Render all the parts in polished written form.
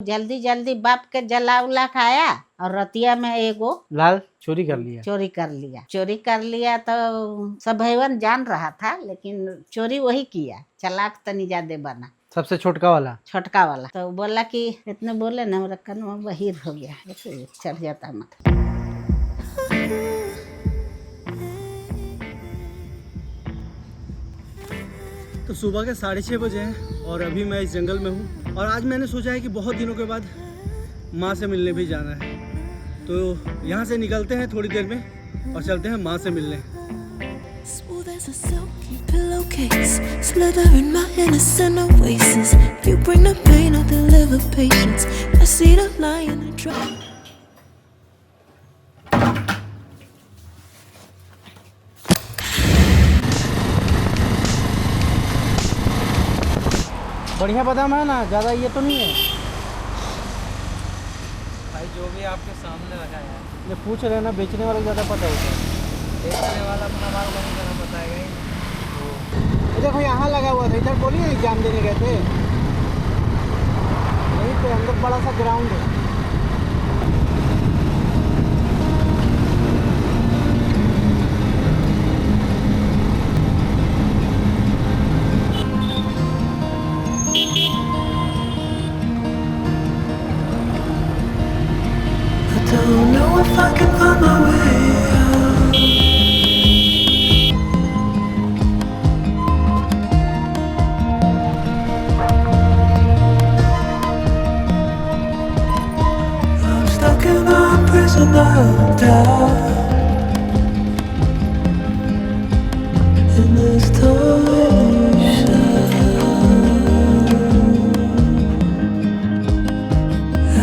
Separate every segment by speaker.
Speaker 1: जल्दी जल्दी बाप के जला उला खाया और रतिया में एगो
Speaker 2: लाल चोरी कर लिया।
Speaker 1: चोरी कर लिया तो सब भाईवन जान रहा था, लेकिन चोरी वही किया, चालाक तनी ज्यादा बना।
Speaker 2: सबसे छोटका वाला
Speaker 1: तो बोला कि इतने बोले ना मेरा कनवा बहिर हो गया, ऐसे चढ़ जाता माथा।
Speaker 3: तो सुबह के 6:30 बजे हैं और अभी मैं इस जंगल में हूँ और आज मैंने सोचा है कि बहुत दिनों के बाद माँ से मिलने भी जाना है, तो यहाँ से निकलते हैं थोड़ी देर में और चलते हैं माँ से मिलने।
Speaker 2: बढ़िया बादाम है ना, ज़्यादा ये तो नहीं है
Speaker 4: भाई? जो भी आपके सामने रखा है,
Speaker 2: ये पूछ रहे हैं ना, बेचने वाले को ज़्यादा पता होता है।
Speaker 4: बेचने वाला अपना माल बनी करना बताएगा ही।
Speaker 2: ये देखो यहाँ लगा हुआ था, इधर बोलिए एग्जाम देने गए थे, यहीं पे अंदर बड़ा सा ग्राउंड है।
Speaker 5: Don't know if I can find my way out. I'm stuck in a prison of doubt. In this torture,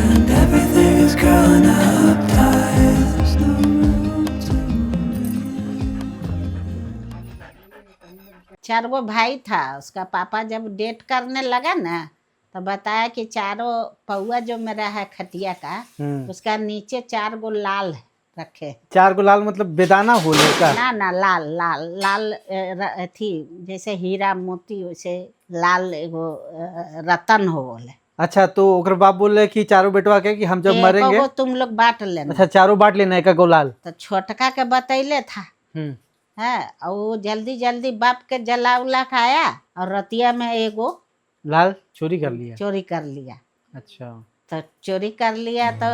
Speaker 5: and everything is growing up tight. There's no room to
Speaker 1: चार गो भाई था, उसका पापा जब डेट करने लगा ना तो बताया कि चारों पौआ जो मेरा है खटिया का, उसका नीचे 4 गो लाल रखे।
Speaker 2: 4 गो लाल मतलब बेदाना होले का?
Speaker 1: ना लाल लाल लाल थी, जैसे हीरा मोती वैसे लाल एगो रतन हो बोले।
Speaker 2: अच्छा, तो ओकर बाप बोल रहे कि चारों बेटवा के कि हम जब मरेंगे
Speaker 1: वो तुम लोग बांट लेना।
Speaker 2: अच्छा, चारों बांट लेना एक गो लाल।
Speaker 1: तो छोटका के बतैले था है, और वो जल्दी जल्दी बाप के जला उला खाया और रतिया में एगो
Speaker 2: लाल चोरी कर लिया। अच्छा,
Speaker 1: तो चोरी कर लिया तो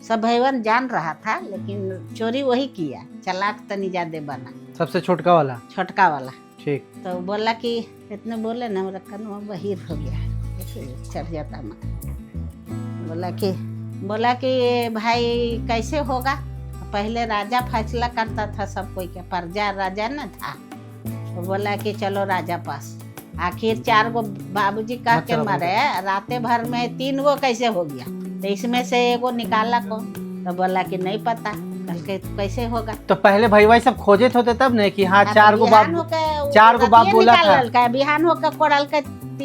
Speaker 1: सब भाईवन जान रहा था, लेकिन चोरी वही किया, चालाक तनी ज्यादा बना।
Speaker 2: सबसे छोटका वाला। ठीक।
Speaker 1: तो बोला कि इतने बोले ना मेरा कनवा बहिर हो गया, ऐसे चढ़ जाता माथा। बोला कि भाई कैसे होगा, पहले राजा फैसला करता था सब कोई के, प्रजा राजा न था। तो बोला कि चलो राजा पास। आखिर 4 गो बाबूजी कह के मरे, राते भर में 3 गो कैसे हो गया, तो इसमें से एगो निकाला कौन? तो बोला कि नहीं पता, कल के कैसे होगा।
Speaker 2: तो पहले भाई सब खोजे होते तब ने कि हाँ 4 गो बाप बोला था।
Speaker 1: बिहान होकर कोड़ल के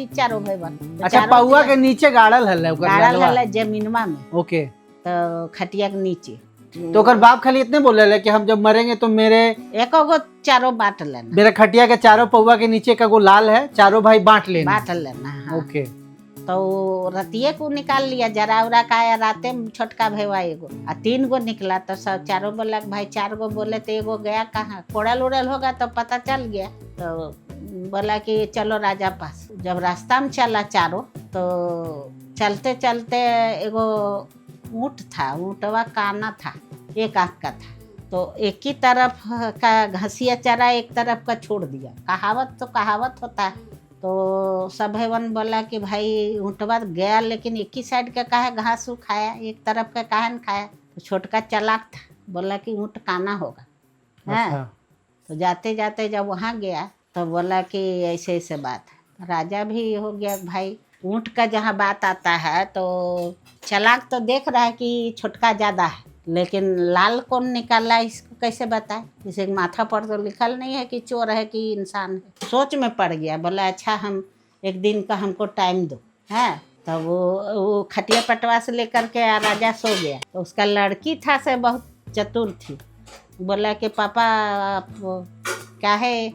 Speaker 1: 4 भाईवन।
Speaker 2: अच्छा, पौआ के नीचे गाड़ल
Speaker 1: है जमीनमा में।
Speaker 2: ओके।
Speaker 1: तो खटिया के नीचे।
Speaker 2: तो ओकर बाप खाली इतने बोले ले कि हम जब मरेंगे तो मेरे
Speaker 1: एक गो 4 बांट लेना,
Speaker 2: मेरे खटिया के 4 पौआ के नीचे का गो लाल है, 4 भाई बांट लेना।
Speaker 1: हाँ।
Speaker 2: ओके।
Speaker 1: तो रतिये को निकाल लिया, जरा उरा का आया राते में छोटका भेवा एगो, 3 गो निकला। तो सब 4 बोला भाई 4 गो बोले तो एगो गया कहाँ, कोड़ल उड़ल होगा तो पता चल गया। तो बोला कि चलो राजा पास। जब रास्ता में चला चारों, तो चलते चलते एगो ऊँट था, ऊँटवा काना था, एक आँख का था। तो एक ही तरफ का घसिया चरा एक तरफ का छोड़ दिया। कहावत होता है। तो सब भाईवन बोला कि भाई ऊँटवा गया, लेकिन एक ही साइड का काहे घास खाया, एक तरफ का काहे न खाया। तो छोटका चालाक था, बोला कि ऊँट काना होगा।
Speaker 2: अच्छा।
Speaker 1: तो जाते जाते जब वहाँ गया तो बोला कि ऐसे ऐसे बात है। राजा भी हो गया, भाई ऊँट का जहाँ बात आता है तो चालाक तो देख रहा है कि छोटका ज़्यादा है, लेकिन लाल कौन निकाला इसको कैसे बताए? इसे माथा पर तो लिखल नहीं है कि चोर है कि इंसान है। सोच में पड़ गया, बोला अच्छा हम एक दिन का हमको टाइम दो है। तो वो खटिया पटवा से लेकर के राजा सो गया। तो उसका लड़की था से बहुत चतुर थी, बोला कि पापा आप क्या है?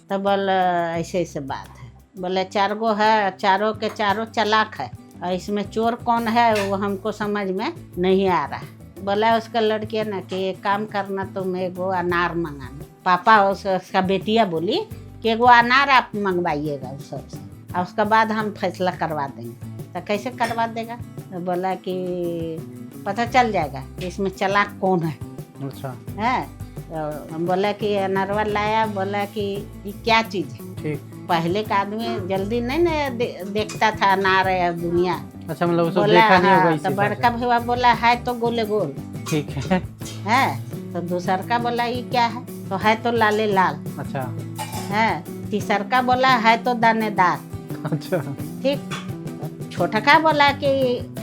Speaker 1: तो बोला ऐसे ऐसे बात है। बोले 4 गो है, चारों के चारों चालाक है, और इसमें चोर कौन है वो हमको समझ में नहीं आ रहा। बोला उसका लड़किया ना कि एक काम करना, तुम एगो अनार मंगाना। पापा उसका बेटिया बोली कि एगो अनार आप मंगवाइएगा उस सबसे, और उसके बाद हम फैसला करवा देंगे। तो कैसे करवा देगा? तो बोला कि पता चल जाएगा कि इसमें चालाक कौन है।
Speaker 2: अच्छा
Speaker 1: है तो हम बोला कि अनारवा लाया, बोला कि ये क्या चीज़ है।
Speaker 2: ठीक।
Speaker 1: पहले का आदमी जल्दी नहीं ना देखता था अनार है दुनिया।
Speaker 2: अच्छा मतलब उसको
Speaker 1: बोला
Speaker 2: देखा नहीं होगा
Speaker 1: हाँ,
Speaker 2: इसी
Speaker 1: तो
Speaker 2: हिसाब
Speaker 1: बड़का भैया बोला है तो गोले गोल
Speaker 2: से। ठीक है।
Speaker 1: है। तो दूसर का बोला ये क्या है, तो है तो लाले लाल
Speaker 2: अच्छा
Speaker 1: है। तीसर का बोला है तो दानेदार।
Speaker 2: अच्छा
Speaker 1: ठीक। छोटा का बोला कि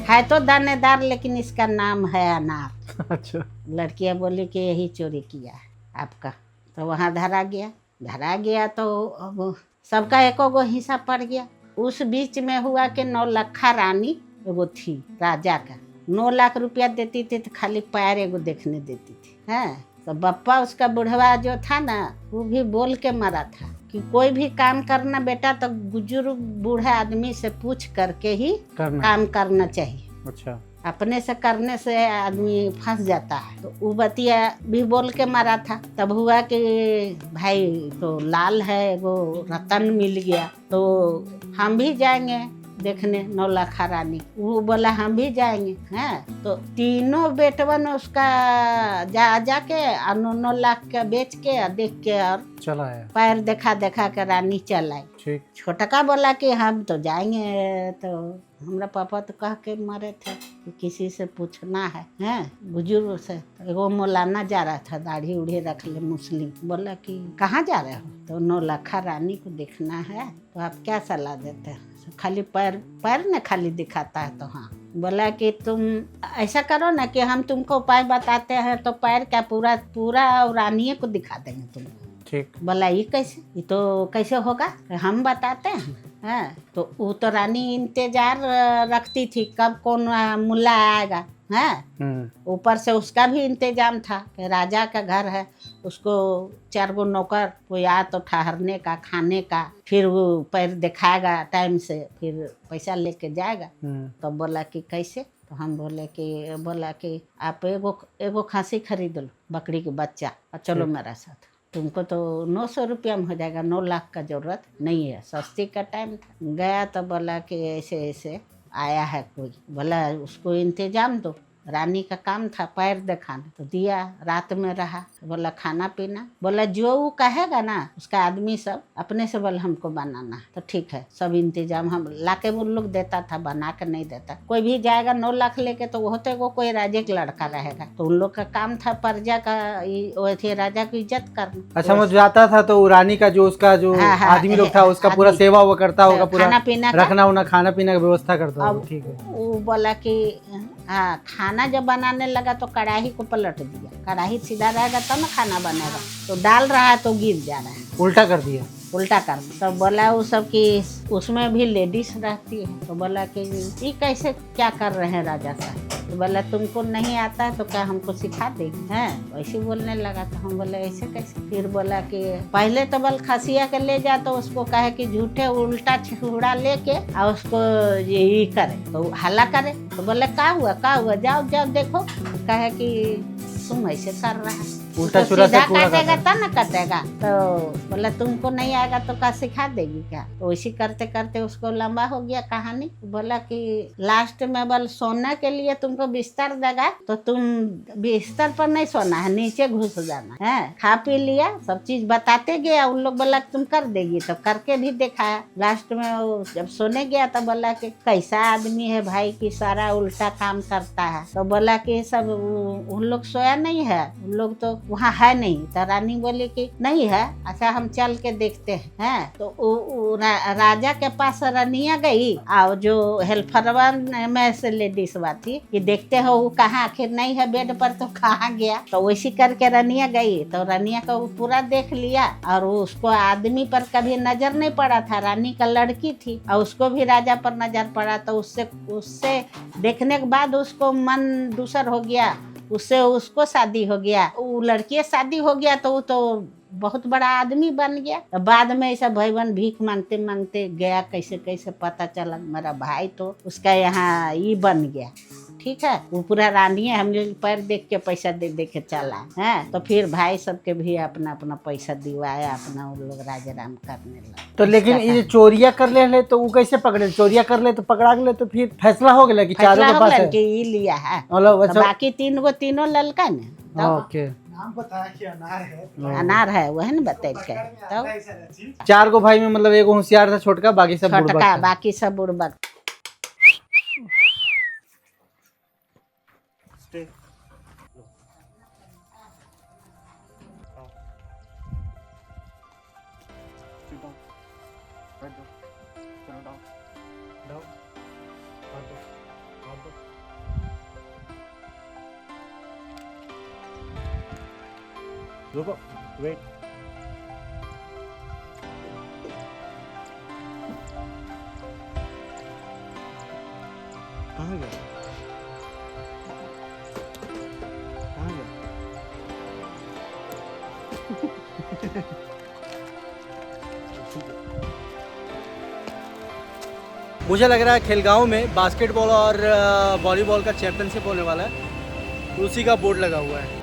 Speaker 1: है तो दानेदार लेकिन इसका नाम है अनार।
Speaker 2: अच्छा
Speaker 1: लड़कियां बोली कि यही चोरी किया है आपका। तो वहाँ धरा गया तो अब सबका एको गो हिस्सा पड़ गया। उस बीच में हुआ कि नौलखा रानी एगो थी राजा का, 9 लाख रुपया देती थी तो खाली पैर एगो देखने देती थी। हैं तो बप्पा उसका बुढ़वा जो था ना वो भी बोल के मरा था कि कोई भी काम करना बेटा तो बुजुर्ग बूढ़े आदमी से पूछ करके ही काम करना चाहिए।
Speaker 2: अच्छा
Speaker 1: अपने से करने से आदमी फंस जाता है। तो वो बतिया भी बोल के मारा था। तब हुआ कि भाई तो लाल है वो रतन मिल गया तो हम भी जाएंगे देखने नौलखा रानी। वो बोला हम भी जाएंगे। हैं तो तीनों बेटवन उसका जाके 9 लाख का बेच के देख के और
Speaker 2: चला है
Speaker 1: पैर देखा के रानी चल आई।
Speaker 2: ठीक।
Speaker 1: छोटका बोला कि हम तो जाएंगे। तो हमरा पापा तो कह के मारे थे कि किसी से पूछना है बुजुर्ग से। तो एगो मौलाना जा रहा था, दाढ़ी उढ़ी रख ले मुस्लिम। बोला कि कहाँ जा रहे हो? तो नौलखा रानी को देखना है तो आप क्या सलाह देते हैं? खाली पैर न खाली दिखाता है। तो हाँ बोला कि तुम ऐसा करो ना कि हम तुमको उपाय बताते हैं तो पैर क्या पूरा और रानिये को दिखा देंगे तुमको।
Speaker 2: ठीक।
Speaker 1: बोला ये कैसे, ये तो कैसे होगा, हम बताते हैं। हाँ तो वो तो रानी इंतजार रखती थी कब कौन मुल्ला आएगा। हाँ ऊपर से उसका भी इंतजाम था कि राजा का घर है, उसको 4 गो नौकर कोई आ तो ठहरने का खाने का, फिर वो पैर दिखाएगा टाइम से, फिर पैसा लेके जाएगा। तो बोला कि कैसे? तो हम बोला कि आप एगो खस्सी खरीद लो, बकरी के बच्चा, और चलो मेरा साथ। तुमको तो 900 रुपया में हो जाएगा, 9 लाख का जरूरत नहीं है, सस्ती का टाइम था। गया तो बोला कि ऐसे ऐसे आया है कोई। बोला उसको इंतजाम दो, रानी का काम था पैर दिखाना। तो दिया, रात में रहा। बोला खाना पीना, बोला जो वो कहेगा ना उसका आदमी सब अपने से बोला हमको बनाना। तो ठीक है, सब इंतजाम हम लाके वो लोग देता था, बना के नहीं देता। कोई भी जाएगा 9 लाख लेके तो होते को कोई राजे का लड़का रहेगा, तो उन लोग का काम था प्रजा का थे राजा की इज्जत करना।
Speaker 2: अच्छा वो जाता था तो रानी का जो उसका जो आदमी लोग था उसका पूरा सेवा वो करता होगा, पूरा
Speaker 1: खाना पीना
Speaker 2: रखना उना खाना पीना का व्यवस्था करता होगा। ठीक है।
Speaker 1: वो बोला कि हाँ खाना जब बनाने लगा तो कढ़ाई को पलट दिया। कढ़ाई सीधा रहेगा तब ना खाना बनेगा, तो डाल रहा है तो गिर जा रहा है,
Speaker 2: उल्टा कर दिया।
Speaker 1: उल्टा कर। तो बोला वो सब कि उसमें भी लेडीज रहती है। तो बोला कि ये कैसे क्या कर रहे हैं राजा साहब? तो बोला तुमको नहीं आता है तो क्या हमको सिखा देगी? हैं वैसे बोलने लगा। तो हम बोले ऐसे कैसे? फिर बोला कि पहले तो बल खसिया के ले जा, तो उसको कहे कि झूठे उल्टा छुड़ा लेके और उसको यही करे तो हल्ला करे। तो बोले का हुआ जाओ देखो। कहे कि तुम ऐसे कर रहा है,
Speaker 2: उल्टा
Speaker 1: तो सीधा काटेगा तब ना कटेगा। तो बोला तुमको नहीं आएगा तो क्या सिखा देगी क्या? तो वैसे करते करते उसको लंबा हो गया कहानी। बोला कि लास्ट में बोल सोने के लिए तुमको बिस्तर देगा तो तुम बिस्तर पर नहीं सोना है, नीचे घुस जाना है। खा पी लिया, सब चीज बताते गया। उन लोग बोला तुम कर देगी, तो करके भी दिखाया। लास्ट में वो जब सोने गया तो बोला कि कैसा आदमी है भाई कि सारा उल्टा काम करता है। तो बोला कि सब उन लोग सोया नहीं है, उन लोग तो वहाँ है नहीं। तो रानी बोली कि नहीं है। अच्छा हम चल के देखते हैं। तो राजा के पास रानिया गई और जो हेल्परवा में से लेडीज थी कि देखते हो वो कहाँ, आखिर नहीं है बेड पर तो कहाँ गया। तो वैसी करके रानिया गई। तो रानिया को पूरा देख लिया और उसको आदमी पर कभी नजर नहीं पड़ा था, रानी का लड़की थी और उसको भी राजा पर नजर पड़ा। तो उससे देखने के बाद उसको मन दूसर हो गया, उससे उसको शादी हो गया। वो लड़की शादी हो गया तो वो तो बहुत बड़ा आदमी बन गया। तो बाद में ऐसा भाई बहन भीख मांगते मांगते गया, कैसे कैसे पता चला मेरा भाई तो उसका यहाँ ये बन गया। ठीक है, वो पूरा रानी है, हम लोग पैर देख के पैसा दे दे के चला है। तो फिर भाई सबके भी अपना अपना पैसा दिवाया, अपना वो लोग राजाराम करने लगे।
Speaker 2: तो लेकिन ये चोरिया कर ले तो वो कैसे पकड़े? चोरिया कर ले तो पकड़ा गए तो फिर फैसला हो गया कि चारों के पास है?
Speaker 1: कि ये लिया है,
Speaker 2: मतलब
Speaker 1: तो बाकी तीनों ललका ने।
Speaker 2: ओके,
Speaker 3: नाम बताया कि अनार है,
Speaker 1: अनार है वह न बता के। तो
Speaker 2: 4 गो भाई में मतलब एगो होशियार था छोटका, बाकी सब बुड़बक
Speaker 1: छोटका,
Speaker 2: था।
Speaker 1: बाकी सब बुड़बक।
Speaker 3: रुको, वेट। कहाँ गया? कहाँ गया? मुझे लग रहा है खेलगांव में बास्केटबॉल और वॉलीबॉल का चैंपियनशिप होने वाला है, उसी का बोर्ड लगा हुआ है।